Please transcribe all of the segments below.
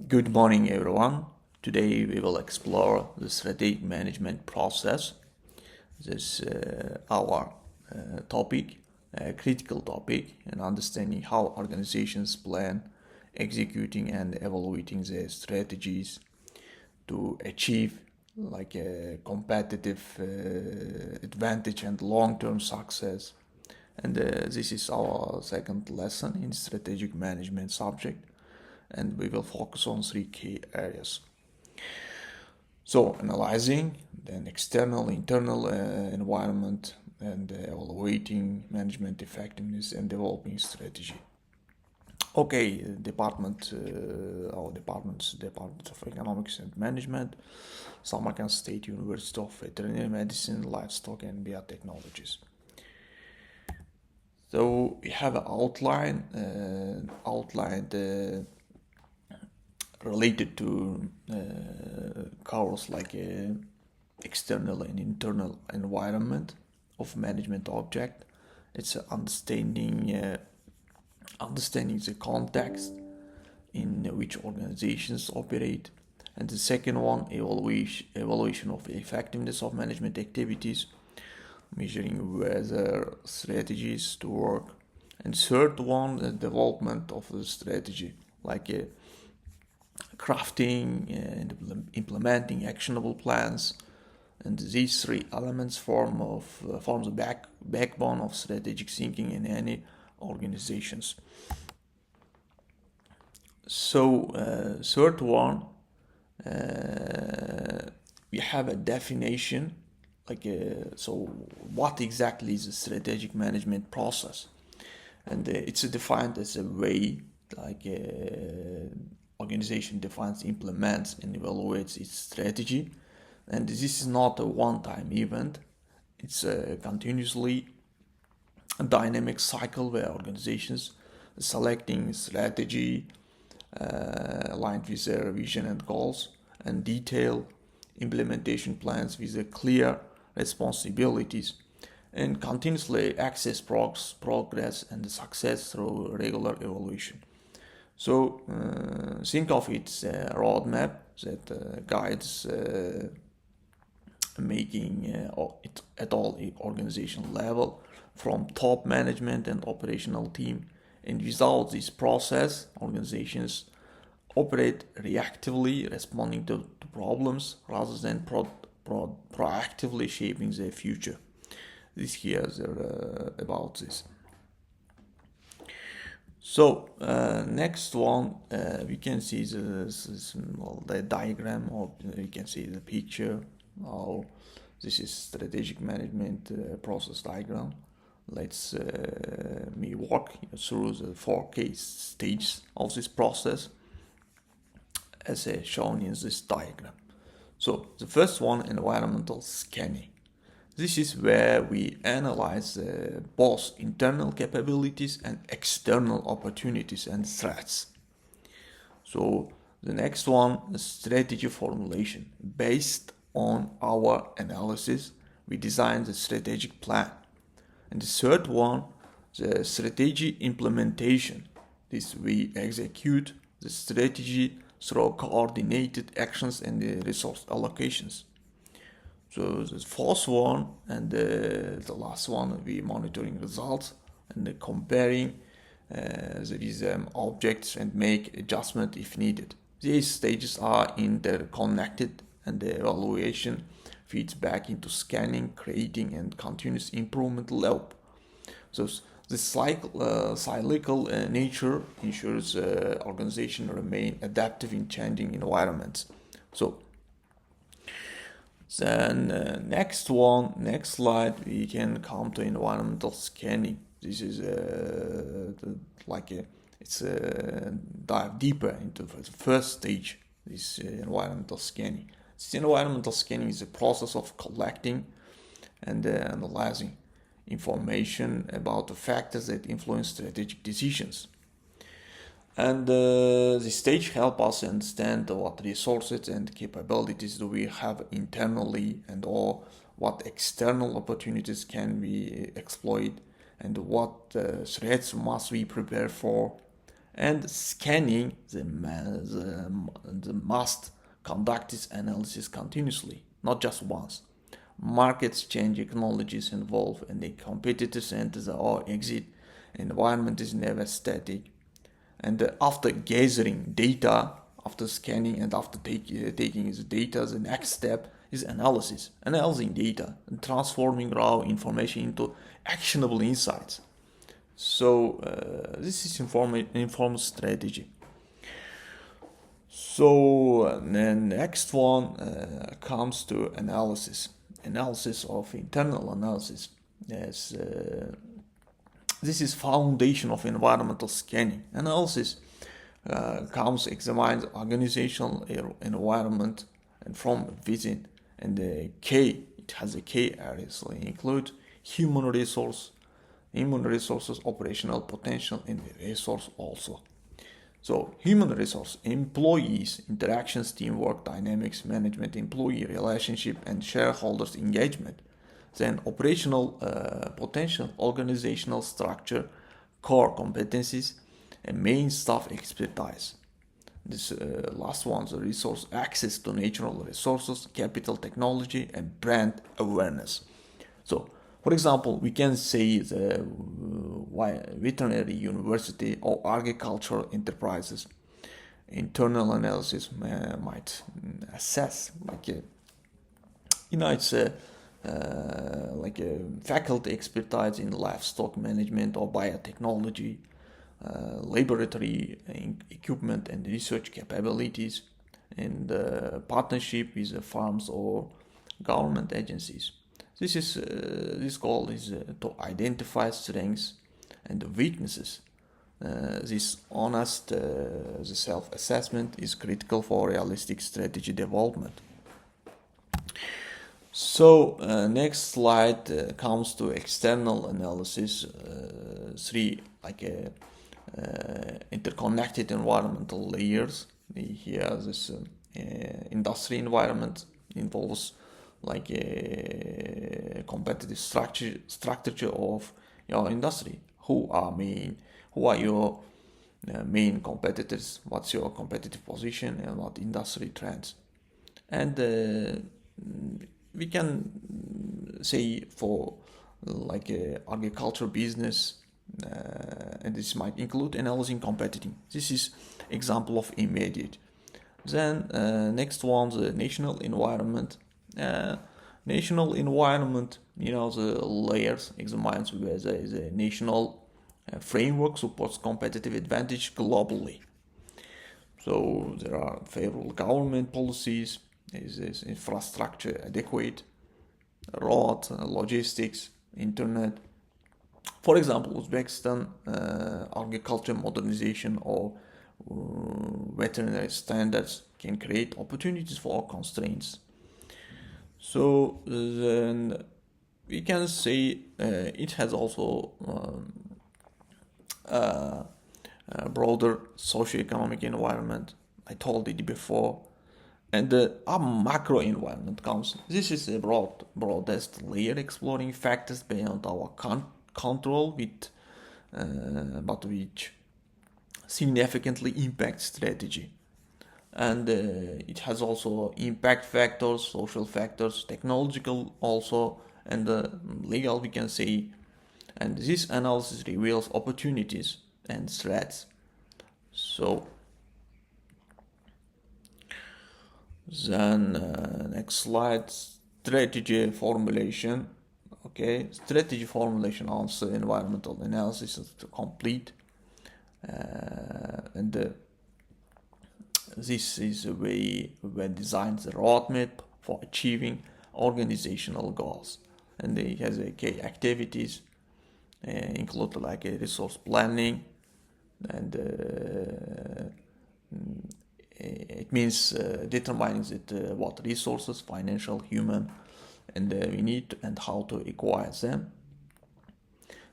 Good morning, everyone. Today we will explore the strategic management process. This our topic, a critical topic, and understanding how organizations plan, executing, and evaluating their strategies to achieve like a competitive advantage and long-term success. And this is our second lesson in strategic management subject, and we will focus on three key areas. So, analyzing, then external, internal environment, and evaluating management effectiveness and developing strategy. Okay, our department of Economics and Management, Samarkand State University of Veterinary Medicine, Livestock and Biotechnologies. So we have an outline related to covers like external and internal environment of management object. It's understanding the context in which organizations operate, and the second one, evaluation of the effectiveness of management activities, measuring whether strategies to work, and third one, the development of the strategy, like crafting and implementing actionable plans. And these three elements form the backbone of strategic thinking in any organizations. So third one, we have a definition, so what exactly is a strategic management process? And it's defined as a way organization defines, implements, and evaluates its strategy. And this is not a one-time event. It's a continuously dynamic cycle where organizations selecting strategy aligned with their vision and goals, and detail implementation plans with clear responsibilities, and continuously assess progress and success through regular evaluation. So think of it as a roadmap that guides making it at all organizational level, from top management and operational team. And without this process, organizations operate reactively, responding to problems rather than proactively shaping their future. This here is about this. So next one, we can see the diagram, or we can see the picture. This is strategic management process diagram. Let's me walk through the 4 case stages of this process as shown in this diagram. So the first one, environmental scanning. This is where we analyze both internal capabilities and external opportunities and threats. So the next one, the strategy formulation. Based on our analysis, we design the strategic plan. And the third one, the strategy implementation. This we execute the strategy through coordinated actions and resource allocations. So the fourth one and the last one, we monitoring results and comparing the objects and make adjustment if needed. These stages are interconnected, and the evaluation feeds back into scanning, creating, and continuous improvement loop. So this cyclical nature ensures organization remain adaptive in changing environments. So then next slide, we can come to environmental scanning. This is dive deeper into the first stage, this environmental scanning. This environmental scanning is a process of collecting and analyzing information about the factors that influence strategic decisions. And this stage helps us understand what resources and capabilities do we have internally, and or what external opportunities can we exploit, and what threats must we prepare for, And scanning the must conduct its analysis continuously, not just once. Markets change, technologies evolve, and the competitors enter or exit. Environment is never static. And after gathering data, after scanning and after taking the data, the next step is analysis, analyzing data and transforming raw information into actionable insights. So this is informed strategy. So the next one comes to analysis of internal analysis. Yes, this is foundation of environmental scanning. Analysis examines organizational environment and from within. And it has a K areas. So it include human resources, operational potential, and resource also. So human resource, employees, interactions, teamwork, dynamics, management, employee relationship, and shareholders engagement. Then operational potential, organizational structure, core competencies, and main staff expertise. This last one, the resource access to natural resources, capital, technology, and brand awareness. So, for example, we can say the veterinary university or agricultural enterprises. Internal analysis might assess, it's like a faculty expertise in livestock management or biotechnology, laboratory equipment and research capabilities, and partnership with farms or government agencies. This goal is to identify strengths and weaknesses. This honest the self-assessment is critical for realistic strategy development. So next slide comes to external analysis. Three interconnected environmental layers. Here, this industry environment involves like a competitive structure of your industry. Who are your main competitors? What's your competitive position and what industry trends? And we can say for like a agriculture business, and this might include analyzing competing. This is example of immediate. Then next one, the national environment. National environment, the layers examines whether the national framework supports competitive advantage globally. So there are favorable government policies. Is this infrastructure adequate? Road, logistics, internet. For example, Uzbekistan agriculture modernization or veterinary standards can create opportunities for constraints. So then we can say it has also a broader socioeconomic environment. I told it before. And the macro environment comes. This is the broadest layer, exploring factors beyond our control, but which significantly impact strategy. And it has also impact factors, social factors, technological also, and legal, we can say. And this analysis reveals opportunities and threats. So then next slide, strategy formulation. Okay, strategy formulation also environmental analysis is complete, and this is a way where designs the roadmap for achieving organizational goals, and it has key activities include like a resource planning, and it means determining what resources, financial, human, and we need and how to acquire them.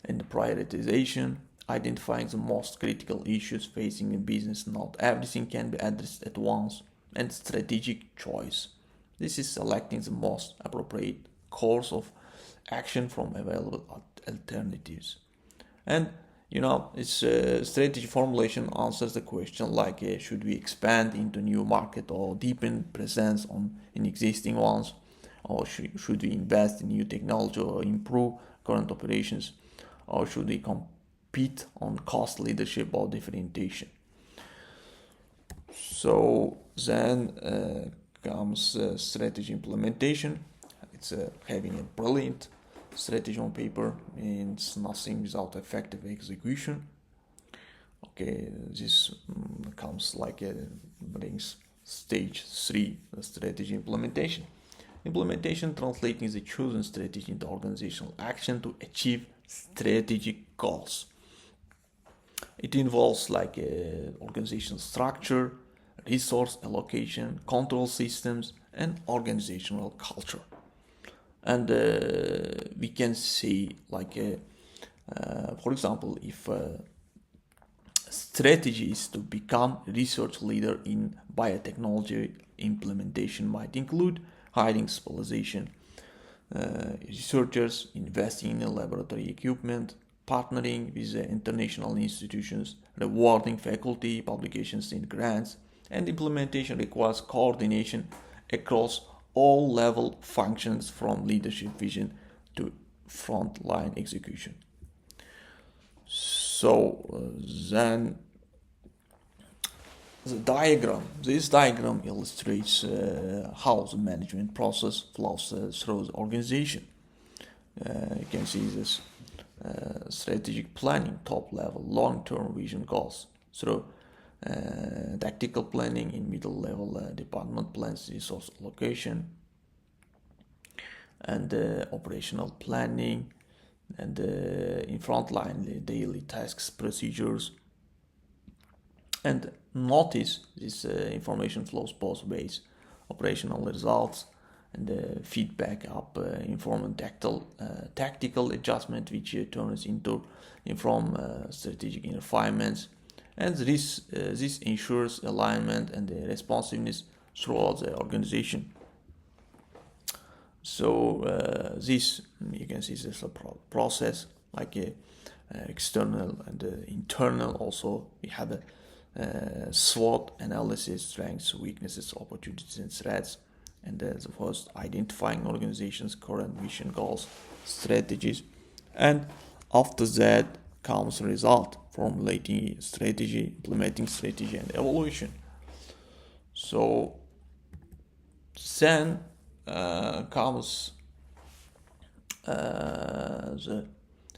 And the prioritization, identifying the most critical issues facing a business. Not everything can be addressed at once. And strategic choice. This is selecting the most appropriate course of action from available alternatives. And It's strategy formulation answers the question like, should we expand into new market or deepen presence in existing ones, or should we invest in new technology or improve current operations, or should we compete on cost, leadership, or differentiation? So then comes strategy implementation. It's having a brilliant strategy on paper means nothing without effective execution. Okay, this comes like brings stage 3, the strategy implementation. Implementation translating the chosen strategy into organizational action to achieve strategic goals. It involves like organizational structure, resource allocation, control systems, and organizational culture. And we can see like, for example, if strategy is to become research leader in biotechnology, implementation might include hiring specialization researchers, investing in laboratory equipment, partnering with international institutions, rewarding faculty, publications in grants, and implementation requires coordination across all level functions from leadership vision to frontline execution. So then this diagram illustrates how the management process flows through the organization. You can see this strategic planning, top level, long-term vision goals through tactical planning in middle level, department plans, resource allocation, and operational planning, and in frontline daily tasks, procedures. And notice this information flows both ways: operational results and feedback up, inform tactical adjustment, which turns into inform strategic refinements, and this ensures alignment and responsiveness throughout the organization. So this, you can see, this is a process like external and internal. Also, we have a SWOT analysis: strengths, weaknesses, opportunities, and threats. And the first, identifying organization's current mission, goals, strategies, and after that comes result: formulating strategy, implementing strategy, and evaluation. So then comes the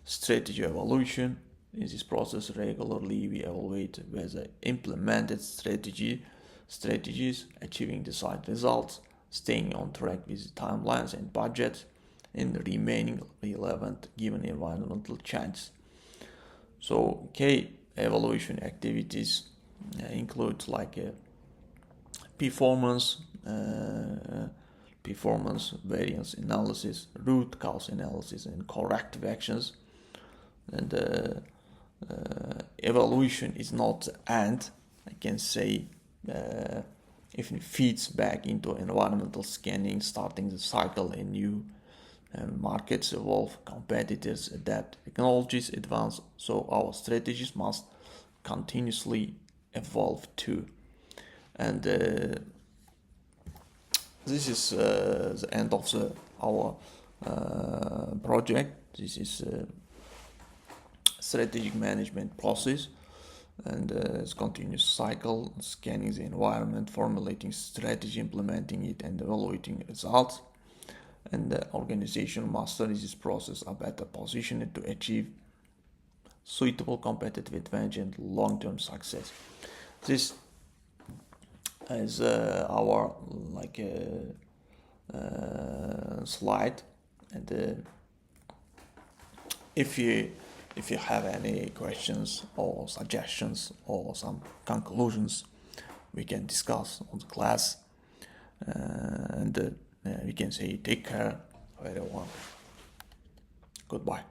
strategy evaluation. In this process, regularly we evaluate whether implemented strategies achieving desired results, staying on track with timelines and budgets, and remaining relevant given environmental changes. So key evaluation activities include like performance variance analysis, root cause analysis, and corrective actions. And evaluation is not the end. I can say if it feeds back into environmental scanning, starting the cycle in new markets evolve, competitors adapt, technologies advance, so our strategies must continuously evolve too. And this is the end of our project. This is strategic management process, and it's continuous cycle: scanning the environment, formulating strategy, implementing it, and evaluating results. And the organization mastering this process are better positioned to achieve suitable competitive advantage and long-term success. This is our like slide, and if you have any questions or suggestions or some conclusions, we can discuss on the class, and we can say take care of everyone. Goodbye.